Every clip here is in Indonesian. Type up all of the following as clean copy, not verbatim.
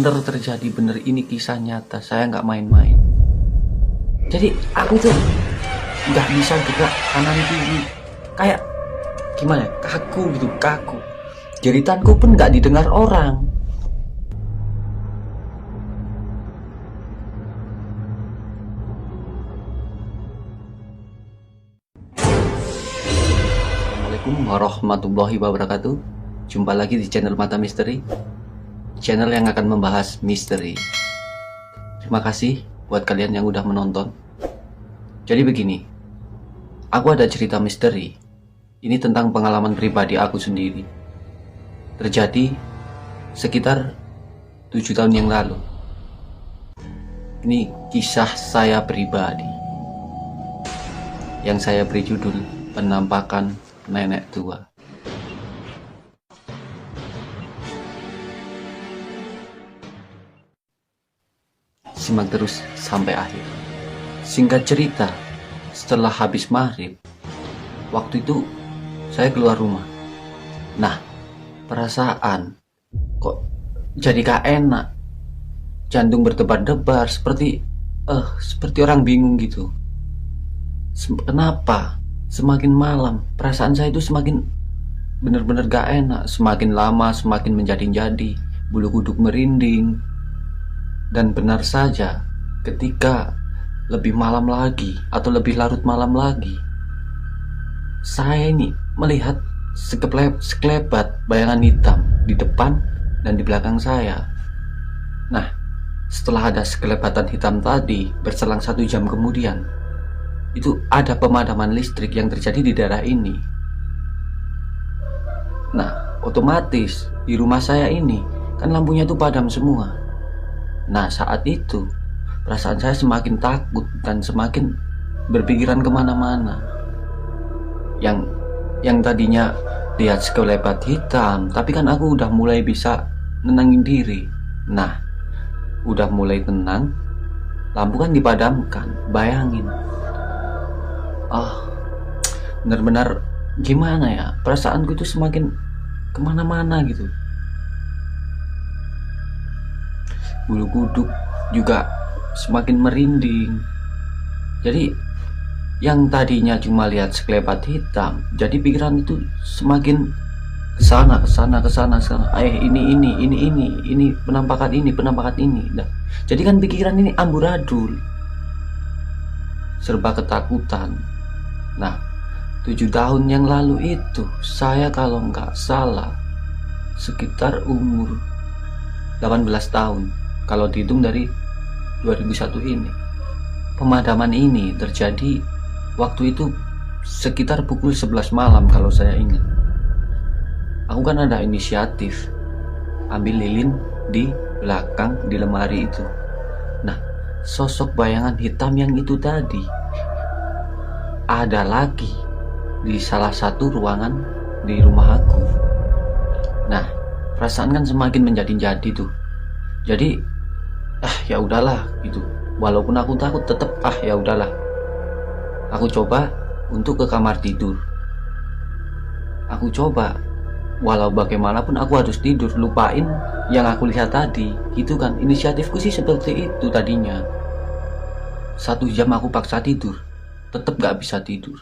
bener terjadi, bener ini kisah nyata, saya nggak main-main. Jadi aku tuh nggak bisa gerak kanan kiri, kayak gimana ya, kaku gitu, kaku. Jeritanku pun nggak didengar orang. Assalamualaikum warahmatullahi wabarakatuh. Jumpa lagi di channel Mata Misteri, channel yang akan membahas misteri. Terima kasih buat kalian yang udah menonton. Jadi begini, aku ada cerita misteri. Ini tentang pengalaman pribadi aku sendiri. Terjadi sekitar 7 tahun yang lalu. Ini kisah saya pribadi yang saya beri judul Penampakan Nenek Tua. Simak terus sampai akhir. Singkat cerita, setelah habis maghrib, waktu itu saya keluar rumah. Nah, perasaan kok jadi gak enak. Jantung berdebar-debar seperti orang bingung gitu. Kenapa? Semakin malam, perasaan saya itu semakin benar-benar gak enak. Semakin lama semakin menjadi-jadi, bulu kuduk merinding. Dan benar saja, ketika lebih malam lagi atau lebih larut malam lagi, saya ini melihat sekelebat bayangan hitam di depan dan di belakang saya. Nah, setelah ada sekelebatan hitam tadi, berselang 1 jam kemudian, itu ada pemadaman listrik yang terjadi di daerah ini. Nah, otomatis di rumah saya ini kan lampunya itu padam semua. Nah, saat itu perasaan saya semakin takut dan semakin berpikiran kemana-mana. Yang tadinya lihat sekelebat hitam, tapi kan aku udah mulai bisa nenangin diri. Nah, udah mulai tenang, lampu kan dipadamkan. Bayangin, benar-benar gimana ya, perasaanku itu semakin kemana-mana gitu. Bulu kuduk juga semakin merinding. Jadi yang tadinya cuma lihat sekelebat hitam, jadi pikiran itu semakin kesana. Ini penampakan ini. Nah, jadi kan pikiran ini amburadul, serba ketakutan. Nah, 7 tahun yang lalu itu saya kalau nggak salah sekitar umur 18 tahun. Kalau dihitung dari 2001 ini. Pemadaman ini terjadi waktu itu sekitar pukul 11 malam kalau saya ingat. Aku kan ada inisiatif ambil lilin di belakang di lemari itu. Nah, sosok bayangan hitam yang itu tadi ada lagi di salah satu ruangan di rumah aku. Nah, perasaan kan semakin menjadi-jadi tuh. Jadi ya udahlah gitu. Walaupun aku takut, tetap ya udahlah. Aku coba untuk ke kamar tidur. Aku coba walau bagaimanapun aku harus tidur, lupain yang aku lihat tadi. Gitu kan, inisiatifku sih seperti itu tadinya. 1 jam aku paksa tidur, tetap gak bisa tidur.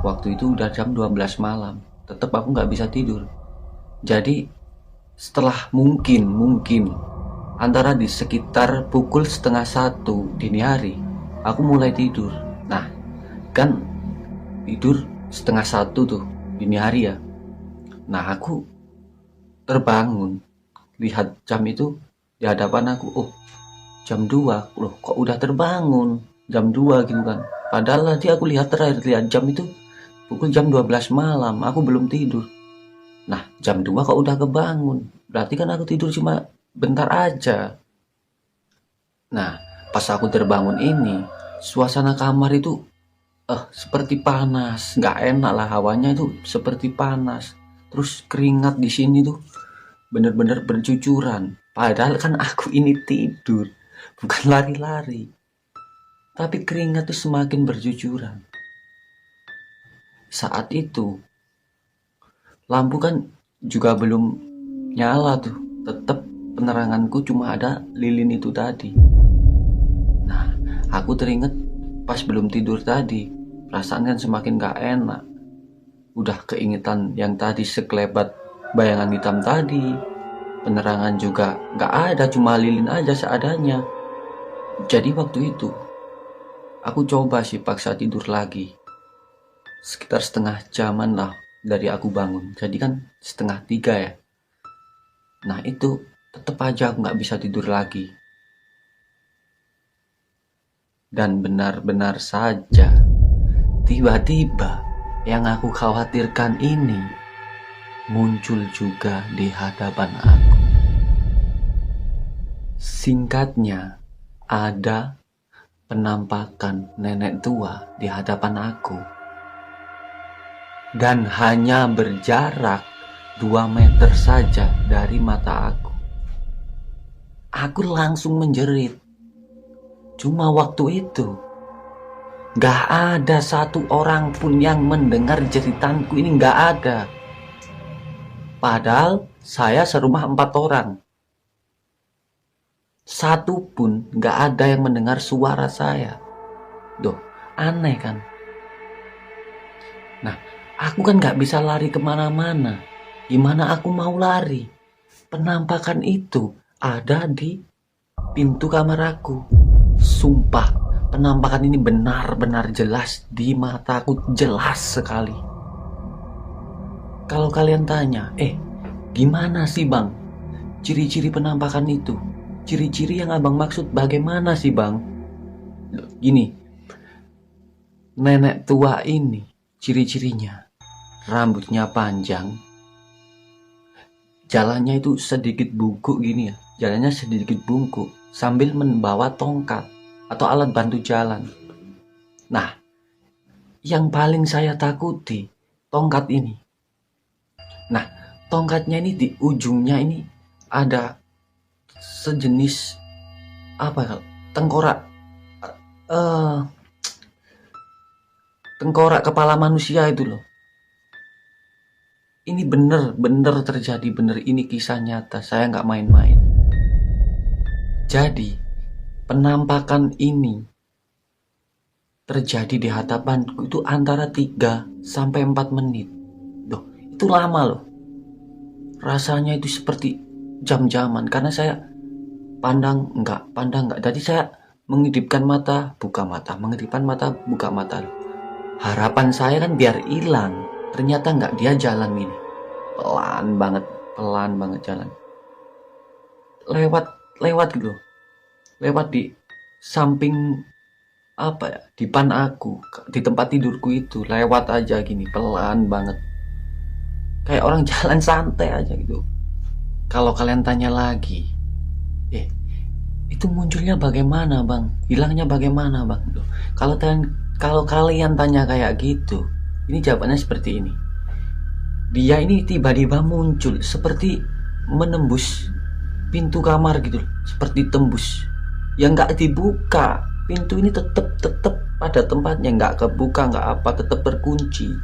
Waktu itu udah jam 12 malam, tetap aku gak bisa tidur. Jadi setelah mungkin antara di sekitar pukul 12:30 dini hari, aku mulai tidur. Nah, kan tidur 12:30 tuh dini hari ya. Nah, aku terbangun, lihat jam itu di hadapan aku. Jam 2. Loh, kok udah terbangun jam 2 gitu kan. Padahal tadi aku lihat jam itu pukul jam 12 malam, aku belum tidur. Nah, jam 2 kok udah kebangun, berarti kan aku tidur cuma bentar aja. Nah, pas aku terbangun ini, suasana kamar itu seperti panas, nggak enak lah, hawanya itu seperti panas. Terus keringat di sini tuh bener-bener bercucuran. Padahal kan aku ini tidur, bukan lari-lari. Tapi keringat tuh semakin bercucuran. Saat itu lampu kan juga belum nyala tuh, tetep peneranganku cuma ada lilin itu tadi. Nah, aku teringat pas belum tidur tadi, perasaan kan semakin gak enak. Udah keingetan yang tadi sekelebat bayangan hitam tadi. Penerangan juga gak ada, cuma lilin aja seadanya. Jadi waktu itu aku coba sih paksa tidur lagi. Sekitar setengah jaman lah dari aku bangun. Jadi kan 2:30 ya. Nah itu tetap aja aku gak bisa tidur lagi. Dan benar-benar saja, tiba-tiba yang aku khawatirkan ini muncul juga di hadapan aku. Singkatnya, ada penampakan nenek tua di hadapan aku. Dan hanya berjarak 2 meter saja dari mata aku. Aku langsung menjerit. Cuma waktu itu gak ada satu orang pun yang mendengar jeritanku ini, gak ada. Padahal saya serumah 4 orang. Satu pun gak ada yang mendengar suara saya. Duh, aneh kan? Nah, aku kan gak bisa lari kemana-mana. Gimana aku mau lari? Penampakan itu ada di pintu kamar aku. Sumpah, penampakan ini benar-benar jelas di mataku, jelas sekali. Kalau kalian tanya, gimana sih bang ciri-ciri penampakan itu? Ciri-ciri yang abang maksud bagaimana sih bang? Gini, nenek tua ini ciri-cirinya rambutnya panjang, jalannya itu sedikit bungkuk gini ya, jalannya sedikit bungkuk sambil membawa tongkat atau alat bantu jalan. Nah, yang paling saya takuti tongkat ini. Nah, tongkatnya ini di ujungnya ini ada sejenis apa? Tengkorak kepala manusia itu loh. Ini bener terjadi, bener, ini kisah nyata, saya nggak main-main. Jadi penampakan ini terjadi di hadapanku itu antara 3-4 menit. Duh, itu lama loh. Rasanya itu seperti jam-jaman karena saya pandang enggak. Jadi saya mengedipkan mata, buka mata, mengedipkan mata, buka mata. Harapan saya kan biar hilang. Ternyata enggak, dia jalan ini. Pelan banget jalan. Lewat gitu. Lewat di samping dipan aku, di tempat tidurku itu, lewat aja gini, pelan banget. Kayak orang jalan santai aja gitu. Kalau kalian tanya lagi, itu munculnya bagaimana bang? Hilangnya bagaimana bang? Kalau kalian tanya kayak gitu, ini jawabannya seperti ini. Dia ini tiba-tiba muncul seperti menembus pintu kamar gitu, seperti tembus. Yang nggak dibuka, pintu ini tetap pada tempatnya, nggak kebuka, nggak apa, tetap berkunci.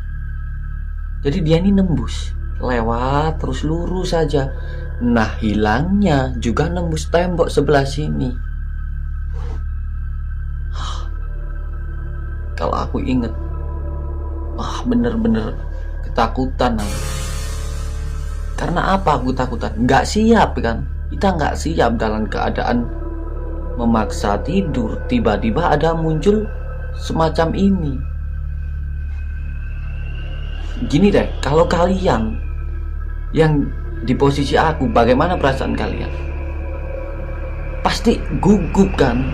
Jadi dia ini nembus, lewat terus lurus saja. Nah, hilangnya juga nembus tembok sebelah sini. Kalau aku inget, bener-bener ketakutan aku. Karena apa aku takutan? Nggak siap kan? Kita nggak siap dalam keadaan memaksa tidur, tiba-tiba ada muncul semacam ini. Gini deh, kalau kalian yang di posisi aku, bagaimana perasaan kalian? Pasti gugup kan?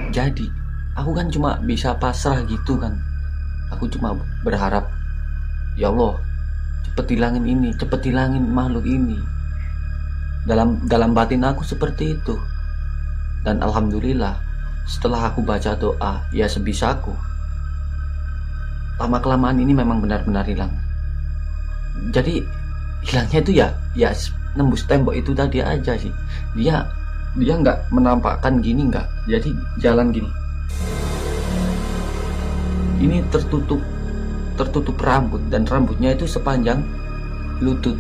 Jadi aku kan cuma bisa pasrah gitu kan. Aku cuma berharap, ya Allah, cepet hilangin ini, cepet hilangin makhluk ini. Dalam batin aku seperti itu. Dan alhamdulillah, setelah aku baca doa ya sebisaku, lama kelamaan ini memang benar-benar hilang. Jadi hilangnya itu ya nembus tembok itu tadi aja sih. Dia nggak menampakkan gini, nggak. Jadi jalan gini. Ini tertutup rambut, dan rambutnya itu sepanjang lutut.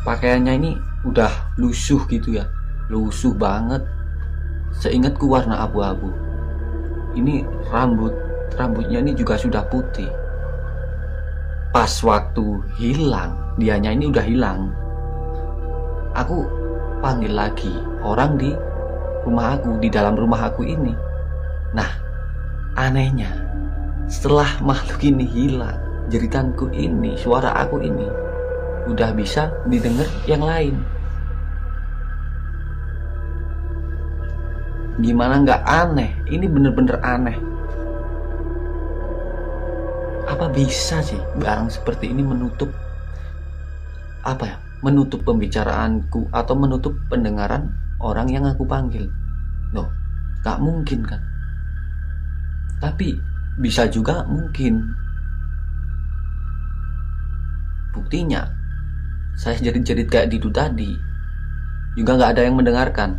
pakaiannya ini udah lusuh gitu ya, lusuh banget. Seingatku warna abu-abu. Ini rambutnya ini juga sudah putih. Pas waktu hilang, dianya ini udah hilang. Aku panggil lagi orang di rumah aku, di dalam rumah aku ini. Nah, anehnya setelah makhluk ini hilang, jeritanku ini, suara aku ini udah bisa didengar yang lain. Gimana nggak aneh? Ini bener-bener aneh. Apa bisa sih barang seperti ini menutup menutup pembicaraanku atau menutup pendengaran orang yang aku panggil? Loh, gak mungkin kan? Tapi bisa juga mungkin. Buktinya saya jerit-jerit kayak gitu tadi juga gak ada yang mendengarkan.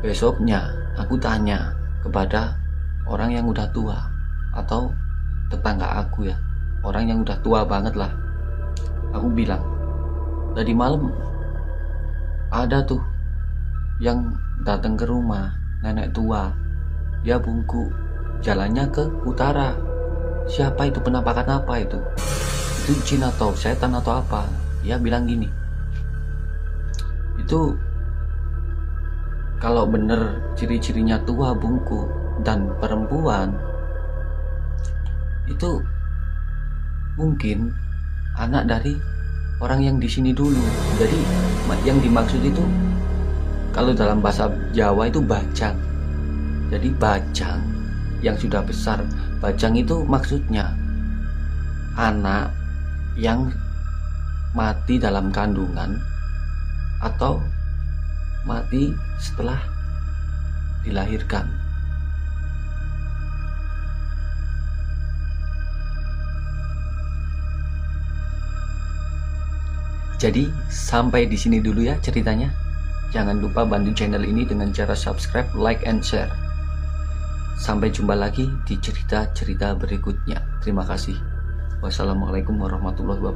Besoknya aku tanya kepada orang yang udah tua atau tetangga aku ya, orang yang udah tua banget lah. Aku bilang, tadi malam ada tuh yang datang ke rumah nenek tua. Dia bungkuk, jalannya ke utara. Siapa itu? Penampakan apa itu? Itu jin atau setan atau apa? Dia bilang gini, itu kalau bener ciri-cirinya tua, bungkuk, dan perempuan, itu mungkin anak dari orang yang di sini dulu. Jadi yang dimaksud itu kalau dalam bahasa Jawa itu bajang. Jadi bajang yang sudah besar. Bajang itu maksudnya anak yang mati dalam kandungan atau mati setelah dilahirkan. Jadi sampai di sini dulu ya ceritanya. Jangan lupa bantu channel ini dengan cara subscribe, like, and share. Sampai jumpa lagi di cerita-cerita berikutnya. Terima kasih. Wassalamualaikum warahmatullahi wabarakatuh.